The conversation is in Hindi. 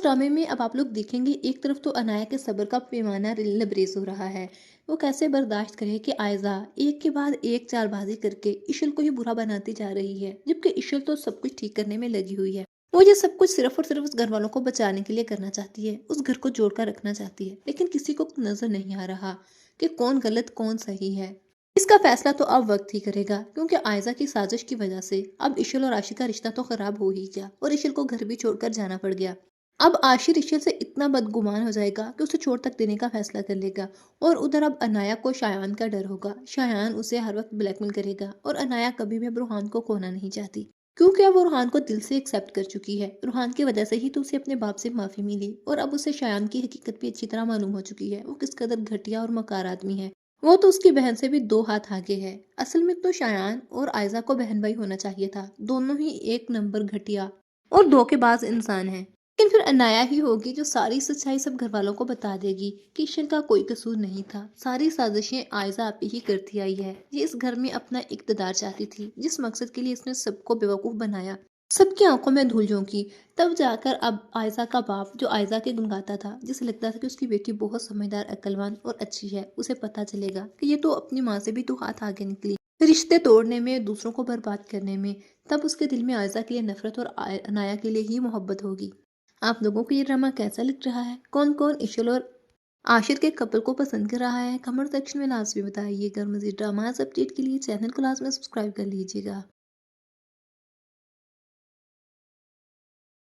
ड्रामे में अब आप लोग देखेंगे एक तरफ तो अनाया के सब्र का पैमाना लबरेज हो रहा है। वो कैसे बर्दाश्त करे कि आयजा एक के बाद एक चालबाजी करके इशल को ही बुरा बनाती जा रही है, जबकि इशल तो सब कुछ ठीक करने में लगी हुई है। वो ये सब कुछ सिर्फ और सिर्फ उस घर वालों को बचाने के लिए करना चाहती है, उस घर को जोड़कर रखना चाहती है, लेकिन किसी को नजर नहीं आ रहा कि कौन गलत कौन सही है। इसका फैसला तो अब वक्त ही करेगा, क्योंकि आयजा की साजिश की वजह से अब इशल और आशी का रिश्ता तो खराब हो ही गया और इशल को घर भी छोड़कर जाना पड़ गया। अब आशिर इशल से इतना बदगुमान हो जाएगा कि उसे छोड़ तक देने का फैसला कर लेगा। और उधर अब अनाया को शायान का डर होगा। शायान उसे हर वक्त ब्लैकमेल करेगा और अनाया कभी भी अब रूहान को खोना नहीं चाहती, क्योंकि अब वो रूहान को दिल से एक्सेप्ट कर चुकी है। रूहान की वजह से ही तो उसे अपने बाप से माफी मिली और अब उसे शायान की हकीकत भी अच्छी तरह मालूम हो चुकी है, वो किस कदर घटिया और मकार आदमी है। वो तो उसकी बहन से भी दो हाथ आगे है। असल में तो शायान और आयजा को बहन भाई होना चाहिए था, दोनों ही एक नंबर घटिया और धोखेबाज इंसान है। लेकिन फिर अनाया ही होगी जो सारी सच्चाई सब घर वालों को बता देगी कि ईशल का कोई कसूर नहीं था, सारी साजिशें आयजा आप ही करती आई है। ये इस घर में अपना इक्तदार चाहती थी, जिस मकसद के लिए इसने सबको बेवकूफ बनाया, सबकी आंखों में धूल झोंकी। तब जाकर अब आयजा का बाप, जो आयजा के गुण गाता था, जिसे लगता था कि उसकी बेटी बहुत समझदार, अक्लवान और अच्छी है, उसे पता चलेगा कि ये तो अपनी माँ से भी तो हाथ आगे निकली, रिश्ते तोड़ने में, दूसरों को बर्बाद करने में। तब उसके दिल में आयजा के लिए नफरत और अनाया के लिए ही मोहब्बत होगी। आप लोगों को ये ड्रामा कैसा लग रहा है? कौन कौन इशल और आशिर के कपल को पसंद कर रहा है? कमेंट सेक्शन में लाजमी बताइएगा। मज़ीद ड्रामास अपडेट के लिए चैनल को लाजमी सब्सक्राइब कर लीजिएगा।